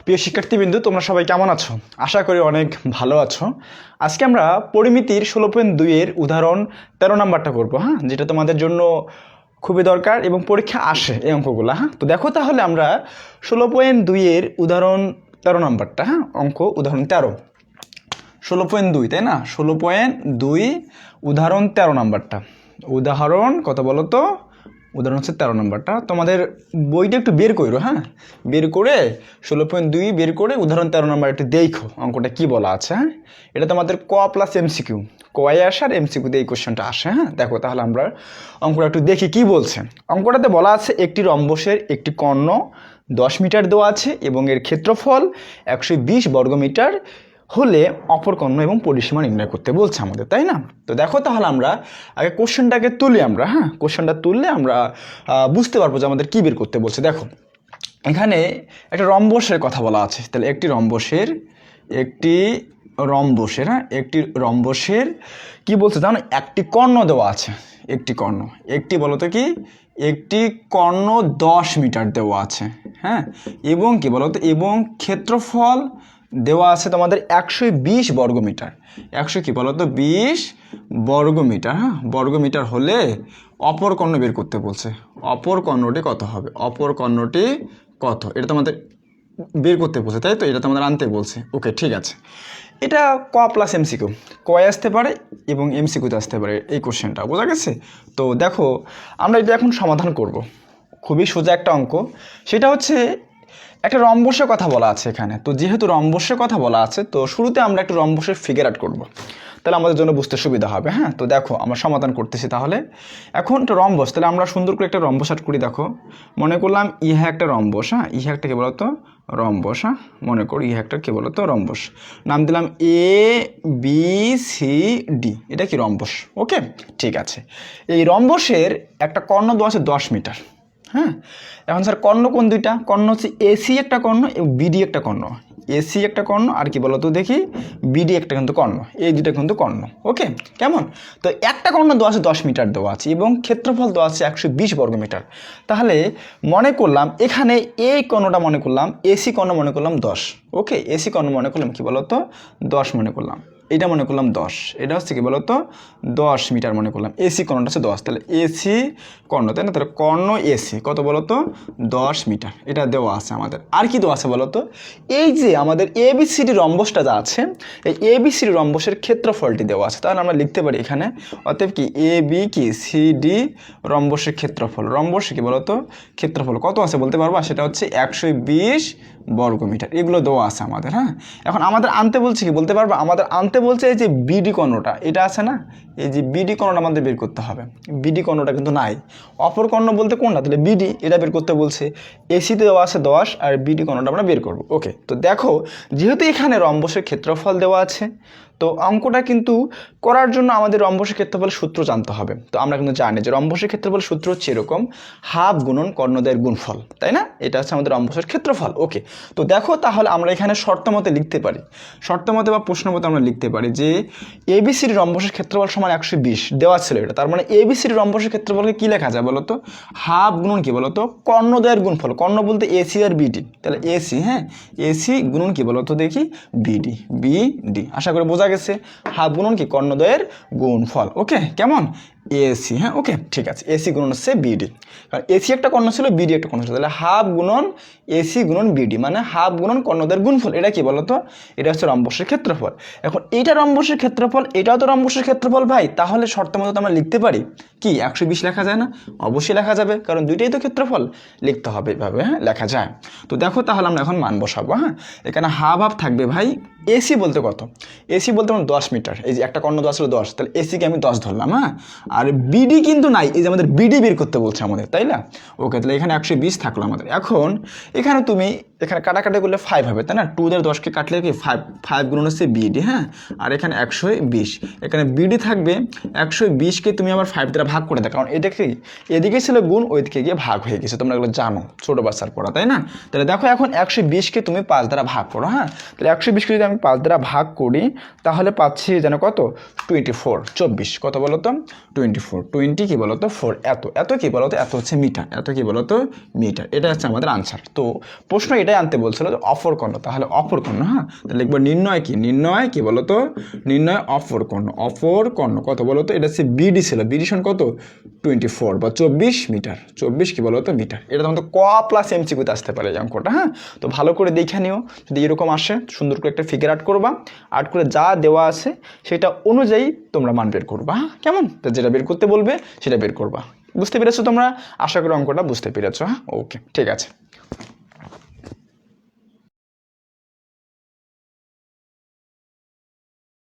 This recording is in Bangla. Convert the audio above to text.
প্রিয় শিক্ষার্থীবৃন্দ, তোমরা সবাই কেমন আছো? আশা করি অনেক ভালো আছো। আজকে আমরা পরিমিতির 16.2 এর উদাহরণ 13 নাম্বারটা করব, হ্যাঁ, যেটা তোমাদের জন্য খুবই দরকার এবং পরীক্ষা আসে এই অঙ্কগুলো। হ্যাঁ, তো দেখো তাহলে আমরা 16.2 এর উদাহরণ 13 নাম্বারটা, হ্যাঁ, অঙ্ক উদাহরণ 13 16.2, তাই না? 16.2 উদাহরণ 13 নাম্বারটা। উদাহরণ কত বলো তো? উদাহরণ হচ্ছে 13 নাম্বারটা। তোমাদের বইটা একটু বের করো, হ্যাঁ, বের করে 16.2 বের করে উদাহরণ 13 নাম্বার একটু দেখো অঙ্কটা কি বলা আছে। হ্যাঁ, এটা তোমাদের ক প্লাস এমসিকিউ, কয়ে আসার এমসিকিউতে এই কোশ্চেনটা আসে। হ্যাঁ, দেখো তাহলে আমরা অঙ্কটা একটু দেখি কি বলছে। অঙ্কটাতে বলা আছে একটি রম্বসের একটি কর্ণ 10 মিটার দেওয়া আছে এবং এর ক্ষেত্রফল 120 বর্গমিটার হলে অপর কর্ণ এবং পরিসীমা নির্ণয় করতে বলছে আমাদের, তাই না? তো দেখো তাহলে আমরা আগে কোশ্চেনটাকে তুলি আমরা, হ্যাঁ, কোশ্চেনটা তুললে আমরা বুঝতে পারবো যে আমাদের কী বের করতে বলছে। দেখো এখানে একটা রম্বসের কথা বলা আছে, তাহলে একটি রম্বসের হ্যাঁ, একটি রম্বসের কি বলছে জানো? একটি কর্ণ দেওয়া আছে, একটি কর্ণ, একটি বলতো কি, একটি কর্ণ 10 মিটার দেওয়া আছে, হ্যাঁ, এবং কি বলতো, এবং ক্ষেত্রফল দেওয়া আছে তোমাদের 120 বর্গমিটার। 100 কি বলতো 20 বর্গমিটার, হ্যাঁ, বর্গমিটার হলে অপর কর্ণ বের করতে বলছে। অপর কর্ণটি কত হবে? অপর কর্ণটি কত, এটা তোমাদের বের করতে বলছে, তাই তো? এটা তোমাদের আনতে বলছে। ওকে, ঠিক আছে। এটা ক প্লাস এমসিকিউ, কয়ে আসতে পারে এবং এমসিকিউতে আসতে পারে এই কোশ্চেনটা, বোঝা গেছে? তো দেখো আমরা এটা এখন সমাধান করব। খুবই সোজা একটা অঙ্ক। সেটা হচ্ছে একটা রম্বসের কথা বলা আছে এখানে। তো যেহেতু রম্বসের কথা বলা আছে, তো শুরুতে আমরা একটা রম্বসের ফিগার আউট করবো, তাহলে আমাদের জন্য বুঝতে সুবিধা হবে। হ্যাঁ, তো দেখো আমরা সমাধান করতেছি তাহলে। এখন একটা রম্বস, তাহলে আমরা সুন্দর করে একটা রম্বস আউট করি। দেখো মনে করলাম ইহা একটা রম্বস, হ্যাঁ, ইহা একটা কি বলতো রম্বস, হ্যাঁ, মনে করি ইহা একটা কি বলতো রম্বস। নাম দিলাম এ বি সি ডি, এটা কি রম্বস। ওকে, ঠিক আছে। এই রম্বসের একটা কর্ণ দেওয়া আছে 10 মিটার। হ্যাঁ, এখন স্যার কর্ণ কোন দুইটা? কর্ণ হচ্ছে এসি একটা কর্ণ এবং বিডি একটা কর্ণ। এসি একটা কর্ণ আর কি বলতো দেখি, বিডি একটা কিন্তু কর্ণ, এই দুটা কিন্তু কর্ণ। ওকে, কেমন? তো একটা কর্ণ দেওয়া আছে 10 মিটার দেওয়া আছে এবং ক্ষেত্রফল দেওয়া আছে 120 বর্গমিটার। তাহলে মনে করলাম এখানে এই কর্ণটা মনে করলাম এসি কর্ণ মনে করলাম 10। ওকে, এসি কর্ণ মনে করলাম কি বলতো 10 মনে করলাম, এটা মনে করলাম 10, এটা হচ্ছে কি বলতো 10 মিটার মনে করলাম। এসি কর্ণটা হচ্ছে 10, তাহলে এসি কর্ণ, তাই না? তাহলে কর্ণ এসি কত বলতো 10 মিটার, এটা দেওয়া আছে আমাদের। আর কি দেওয়া আছে বলতো? এই যে আমাদের এবিসিডি রম্বসটা যা আছে, এই এবিসিডি রম্বসের ক্ষেত্রফলটি দেওয়া আছে। তাহলে আমরা লিখতে পারি এখানে অতএব কি এ বি কি সি ডি রম্বসের ক্ষেত্রফল, রম্বসে কি বলতো ক্ষেত্রফল কত আছে বলতে পারবা? সেটা হচ্ছে 120 বর্গমিটার। এগুলো দেওয়া আছে আমাদের। হ্যাঁ, এখন আমাদের আনতে বলছে কি বলতে পারবা? আমাদের আনতে বলছে এই যে বিডি কর্ণটা, এটা আছে না, এই যে বিডি কর্ণটা আমাদের বের করতে হবে। বিডি কর্ণটা কিন্তু নাই। অপর কর্ণ বলতে কোনটা? তাহলে বিডি, এটা বের করতে বলছে। এসিতে দেওয়া আছে 10 আর বিডি কর্ণটা আমরা বের করব। ওকে, তো দেখো যেহেতু এখানে রম্বসের ক্ষেত্রফল দেওয়া আছে, তো অঙ্কটা কিন্তু করার জন্য আমাদের রম্বসের ক্ষেত্রফলের সূত্র জানতে হবে। তো আমরা কিন্তু জানি যে রম্বসের ক্ষেত্রফলের সূত্র হচ্ছে এরকম, হাফ গুণন কর্ণদ্বয়ের গুণফল, তাই না? এটা হচ্ছে আমাদের রম্বসের ক্ষেত্রফল। ওকে, তো দেখো তাহলে আমরা এখানে শর্ত মতে লিখতে পারি, শর্ত মতে বা প্রশ্ন মতে আমরা লিখতে পারি যে এবিসির রম্বসের ক্ষেত্রফল সমান 120 দেওয়া ছিল এটা। তার মানে এবিসির রম্বসের ক্ষেত্রফলকে কি লেখা যায় বলতো? হাফ গুণন কি বলতো কর্ণদ্বয়ের গুণফল। কর্ণ বলতে এসি আর বিডি, তাহলে এসি, হ্যাঁ, এসি গুণন কি বলতো দেখি বিডি, বিডি। আশা করি বোঝা গেছে। হাফ গুণন কি কর্ণদ্বয়ের গুণফল। ওকে, কেমন? এসি, হ্যাঁ, ওকে, ঠিক আছে। এসি গুণন হচ্ছে বিডি, কারণ এসি একটা কর্ণ ছিল, বিডি একটা কর্ণ ছিল, তাহলে হাফ গুণন এসি গুণন বিডি মানে হাফ গুণন কর্ণদ্বয়ের গুণফল। এটা কি বলতো? এটা হচ্ছে রম্বসের ক্ষেত্রফল। এখন এইটা রম্বসের ক্ষেত্রফল, এটাও তো রম্বসের ক্ষেত্রফল ভাই। তাহলে শর্ত মতো আমরা লিখতে পারি কি 120 লেখা যায় না? অবশ্যই লেখা যাবে, কারণ দুইটাই তো ক্ষেত্রফল। লিখতে হবে এভাবে, হ্যাঁ, লেখা যায়। তো দেখো তাহলে আমরা এখন মান বসাবো। হ্যাঁ, এখানে হাফ হাফ থাকবে ভাই। এসি বলতে কত? এসি বলতে আমার 10 মিটার, এই যে একটা কর্ণ দেওয়া ছিল 10, তাহলে এসিকে আমি 10 ধরলাম। হ্যাঁ, আর বিডি কিন্তু নাই, এই যে আমাদের বিডি বের করতে বলছে আমাদের, তাই না? ওকে, তাহলে এখানে 120 থাকলো আমাদের। এখন এখানে তুমি এখানে কাটাকাটি করলে 5 হবে, তাই না? 2 দিয়ে 10কে কাটলে কি 5, 5 গুণ হচ্ছে বিডি, হ্যাঁ, আর এখানে 120, এখানে বিডি থাকবে। 120কে তুমি আবার 5 দ্বারা ভাগ করে দাও, কারণ এটা কি এদিকে ছিল গুণ, ওইদিকে গিয়ে ভাগ হয়ে গেছে। তোমরা এগুলো জানো ছোটো বাচ্চার পড়া, তাই না? তাহলে দেখো এখন 120কে তুমি 5 দ্বারা ভাগ করো। হ্যাঁ, তাহলে 120কে যদি আমি 5 দ্বারা ভাগ করি তাহলে পাচ্ছি যেন কত 24, 24 কত বলো তো 24, 20 কি বলো তো 4, এত কি বলো তো এত হচ্ছে মিটার, এত কি বলো তো মিটার। এটা হচ্ছে আমাদের আনসার। তো প্রশ্ন এটা এটাই আনতে বলছিল যে অপর কর্ণ, তাহলে অপর কর্ণ। হ্যাঁ, তাহলে লিখবো নির্ণয় কি, নির্ণয় কি বলো তো, নির্ণয় অপর কর্ণ। অপর কর্ণ কত বলো তো, এটা হচ্ছে বিডি ছিল, বিডি সমান কত 24 বা 24 মিটার, 24 কি বলো তো মিটার। এটা তোমাদের ক প্লাস এমসিকিউতে আসতে পারে এই অঙ্কটা। হ্যাঁ, তো ভালো করে দেখে নিও, যদি এরকম আসে সুন্দর করে একটা ফিগার আর্ট করবা, আর্ট করে যা দেওয়া আছে সেটা অনুযায়ী তোমরা মান বের করবা। হ্যাঁ, কেমন, তো যেটা বের করতে বলবে সেটা বের করবা। বুঝতে পেরেছো তোমরা? আশা করি অঙ্কটা বুঝতে পেরেছো। হ্যাঁ, ওকে, ঠিক আছে।